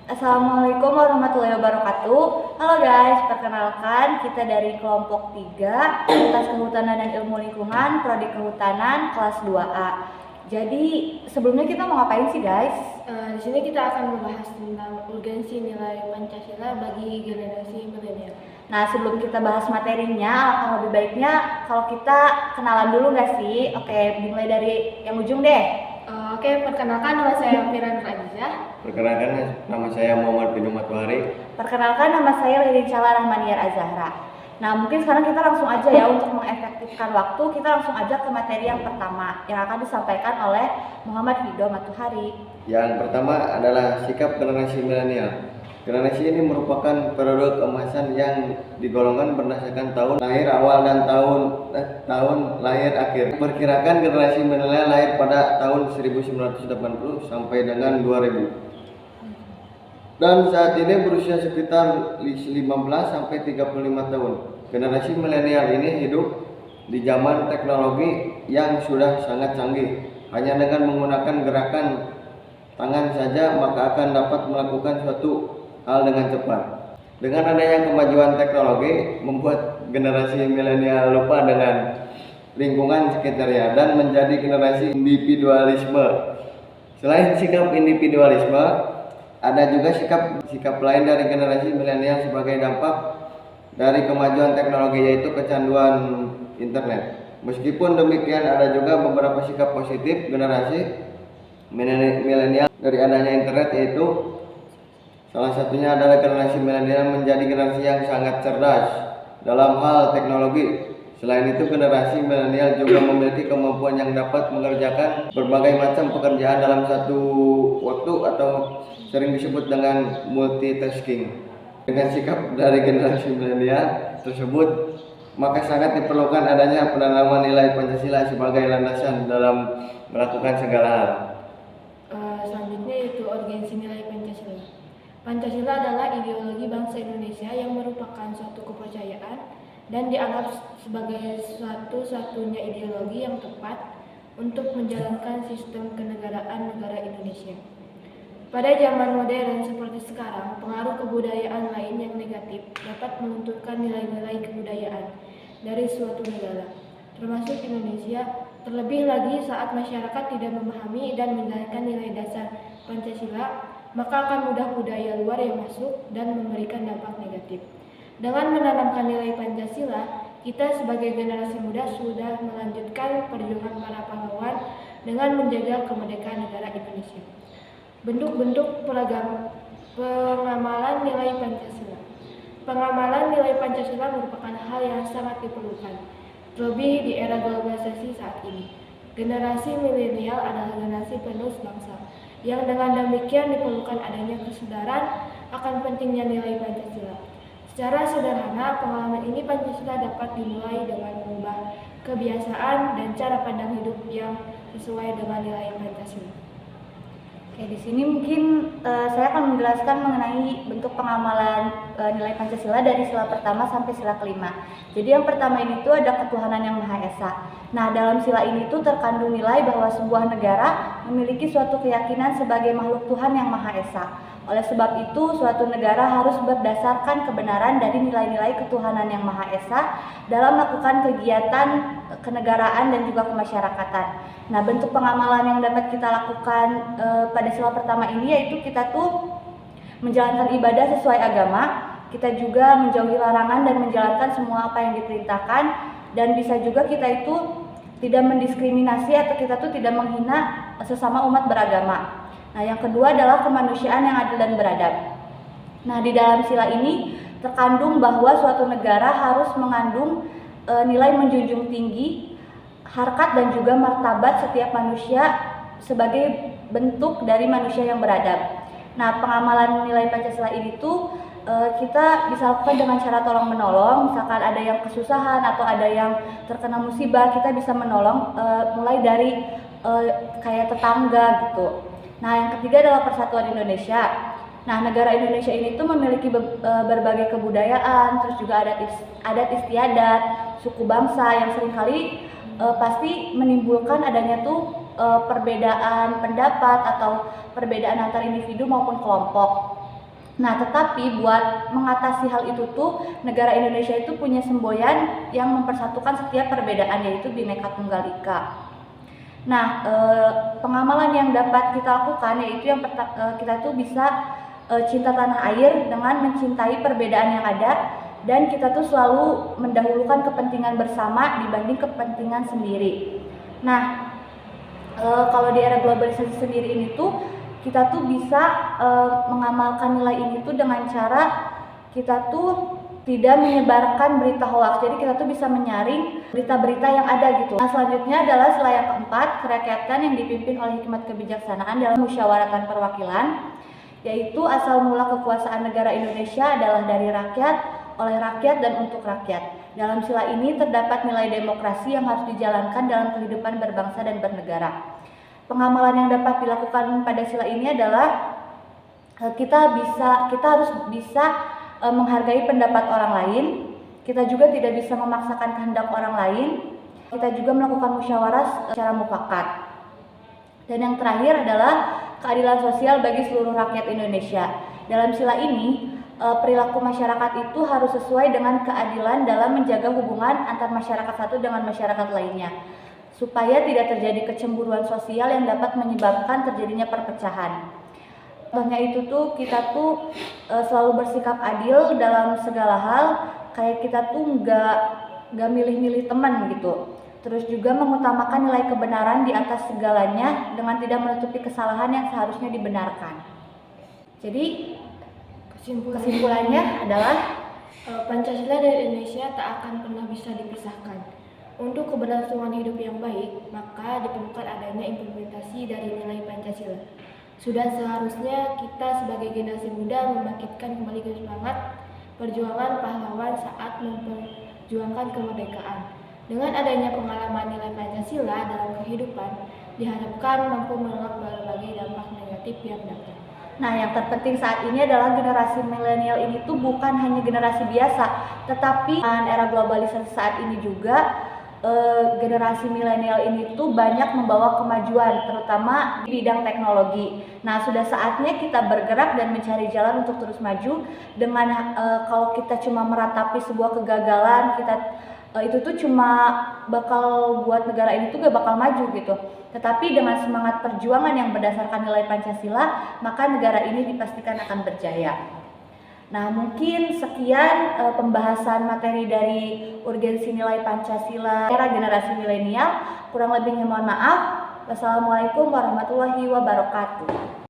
Assalamualaikum warahmatullahi wabarakatuh. Halo guys, perkenalkan kita dari kelompok 3 Fakultas Kehutanan dan Ilmu Lingkungan, Prodi Kehutanan kelas 2A. Jadi sebelumnya kita mau ngapain sih guys? Di sini kita akan membahas tentang urgensi nilai Pancasila bagi generasi milenial. Nah, sebelum kita bahas materinya, alangkah lebih baiknya kalau kita kenalan dulu nggak sih? Oke, dimulai dari yang ujung deh. Oke, perkenalkan nama saya Firan Rajizah. Perkenalkan, nama saya Muhammad bin Matwari. Perkenalkan, nama saya Lili Cala Rahmaniyar Azahra. Nah, mungkin sekarang kita langsung aja ya, untuk mengefektifkan waktu, kita langsung aja ke materi yang pertama yang akan disampaikan oleh Muhammad Hido Matuhari. Yang pertama adalah sikap generasi milenial. Generasi ini merupakan periode keemasan yang digolongkan berdasarkan tahun lahir awal dan tahun lahir akhir. Perkirakan generasi milenial lahir pada tahun 1980 sampai dengan 2000. Dan saat ini berusia sekitar 15 sampai 35 tahun. Generasi milenial ini hidup di zaman teknologi yang sudah sangat canggih. Hanya dengan menggunakan gerakan tangan saja maka akan dapat melakukan suatu hal dengan cepat. Dengan adanya kemajuan teknologi membuat generasi milenial lupa dengan lingkungan sekitarnya dan menjadi generasi individualisme. Selain sikap individualisme, ada juga sikap lain dari generasi milenial sebagai dampak dari kemajuan teknologi, yaitu kecanduan internet. Meskipun demikian, ada juga beberapa sikap positif generasi milenial dari adanya internet, yaitu salah satunya adalah generasi milenial menjadi generasi yang sangat cerdas dalam hal teknologi. Selain itu, generasi milenial juga memiliki kemampuan yang dapat mengerjakan berbagai macam pekerjaan dalam satu waktu atau sering disebut dengan multitasking. Dengan sikap dari generasi milenial tersebut, maka sangat diperlukan adanya penanaman nilai Pancasila sebagai landasan dalam melakukan segala hal. Selanjutnya yaitu urgensi nilai Pancasila. Pancasila adalah ideologi bangsa Indonesia yang merupakan suatu kepercayaan dan dianggap sebagai satu-satunya ideologi yang tepat untuk menjalankan sistem kenegaraan negara Indonesia. Pada zaman modern seperti sekarang, pengaruh kebudayaan lain yang negatif dapat melunturkan nilai-nilai kebudayaan dari suatu negara, termasuk Indonesia. Terlebih lagi saat masyarakat tidak memahami dan menjalankan nilai dasar Pancasila, maka akan mudah budaya luar yang masuk dan memberikan dampak negatif. Dengan menanamkan nilai Pancasila, kita sebagai generasi muda sudah melanjutkan perjuangan para pahlawan dengan menjaga kemerdekaan negara Indonesia. Bentuk-bentuk pengamalan nilai Pancasila. Pengamalan nilai Pancasila merupakan hal yang sangat diperlukan, terlebih di era globalisasi saat ini. Generasi milenial adalah generasi penerus bangsa, yang dengan demikian diperlukan adanya kesadaran akan pentingnya nilai Pancasila. Secara sederhana, pengalaman ini Pancasila dapat dimulai dengan mengubah kebiasaan dan cara pandang hidup yang sesuai dengan nilai Pancasila. Oke, di sini mungkin saya akan menjelaskan mengenai bentuk pengamalan nilai Pancasila dari sila pertama sampai sila kelima. Jadi yang pertama ini tuh ada ketuhanan yang Maha Esa. Nah, dalam sila ini tuh terkandung nilai bahwa sebuah negara memiliki suatu keyakinan sebagai makhluk Tuhan yang Maha Esa. Oleh sebab itu, suatu negara harus berdasarkan kebenaran dari nilai-nilai ketuhanan yang Maha Esa dalam melakukan kegiatan kenegaraan dan juga kemasyarakatan. Nah, bentuk pengamalan yang dapat kita lakukan pada sila pertama ini yaitu kita tuh menjalankan ibadah sesuai agama, kita juga menjauhi larangan dan menjalankan semua apa yang diperintahkan, dan bisa juga kita itu tidak mendiskriminasi atau kita tuh tidak menghina sesama umat beragama. Nah, yang kedua adalah kemanusiaan yang adil dan beradab. Nah, di dalam sila ini terkandung bahwa suatu negara harus mengandung nilai menjunjung tinggi harkat dan juga martabat setiap manusia sebagai bentuk dari manusia yang beradab. Nah, pengamalan nilai Pancasila ini tuh kita bisa lakukan dengan cara tolong menolong. Misalkan ada yang kesusahan atau ada yang terkena musibah, kita bisa menolong mulai dari kayak tetangga gitu. Nah, yang ketiga adalah persatuan Indonesia. Nah, negara Indonesia ini tuh memiliki berbagai kebudayaan, terus juga adat istiadat, suku bangsa yang seringkali pasti menimbulkan adanya tuh perbedaan pendapat atau perbedaan antar individu maupun kelompok. Nah, tetapi buat mengatasi hal itu tuh negara Indonesia itu punya semboyan yang mempersatukan setiap perbedaan, yaitu Bhinneka Tunggal Ika. Nah, pengamalan yang dapat kita lakukan yaitu kita tuh bisa cinta tanah air dengan mencintai perbedaan yang ada, dan kita tuh selalu mendahulukan kepentingan bersama dibanding kepentingan sendiri. Nah, kalau di era globalisasi sendiri ini tuh kita tuh bisa mengamalkan nilai ini tuh dengan cara kita tuh tidak menyebarkan berita hoax. Jadi kita tuh bisa menyaring berita-berita yang ada gitu. Nah, selanjutnya adalah sila yang keempat, kerakyatan yang dipimpin oleh hikmat kebijaksanaan dalam musyawaratan perwakilan, yaitu asal mula kekuasaan negara Indonesia adalah dari rakyat, oleh rakyat, dan untuk rakyat. Dalam sila ini terdapat nilai demokrasi yang harus dijalankan dalam kehidupan berbangsa dan bernegara. Pengamalan yang dapat dilakukan pada sila ini adalah kita harus bisa menghargai pendapat orang lain. Kita juga tidak bisa memaksakan kehendak orang lain. Kita juga melakukan musyawarah secara mufakat. Dan yang terakhir adalah keadilan sosial bagi seluruh rakyat Indonesia. Dalam sila ini, perilaku masyarakat itu harus sesuai dengan keadilan dalam menjaga hubungan antar masyarakat satu dengan masyarakat lainnya, supaya tidak terjadi kecemburuan sosial yang dapat menyebabkan terjadinya perpecahan. Contohnya itu tuh kita tuh selalu bersikap adil dalam segala hal, kayak kita tuh nggak milih-milih teman gitu. Terus juga mengutamakan nilai kebenaran di atas segalanya dengan tidak menutupi kesalahan yang seharusnya dibenarkan. Jadi kesimpulannya adalah Pancasila dan Indonesia tak akan pernah bisa dipisahkan. Untuk keberlangsungan hidup yang baik, maka diperlukan adanya implementasi dari nilai Pancasila. Sudah seharusnya kita sebagai generasi muda membangkitkan kembali semangat perjuangan pahlawan saat memperjuangkan kemerdekaan. Dengan adanya pengalaman nilai Pancasila dalam kehidupan, diharapkan mampu menolak berbagai dampak negatif yang datang. Nah, yang terpenting saat ini adalah generasi milenial ini tuh bukan hanya generasi biasa, tetapi era globalisasi saat ini juga generasi milenial ini tuh banyak membawa kemajuan, terutama di bidang teknologi. Nah, sudah saatnya kita bergerak dan mencari jalan untuk terus maju. Dengan kalau kita cuma meratapi sebuah kegagalan, itu tuh cuma bakal buat negara ini tuh gak bakal maju gitu. Tetapi dengan semangat perjuangan yang berdasarkan nilai Pancasila, maka negara ini dipastikan akan berjaya. Nah, mungkin sekian pembahasan materi dari urgensi nilai Pancasila era generasi milenial. Kurang lebihnya mohon maaf. Wassalamualaikum warahmatullahi wabarakatuh.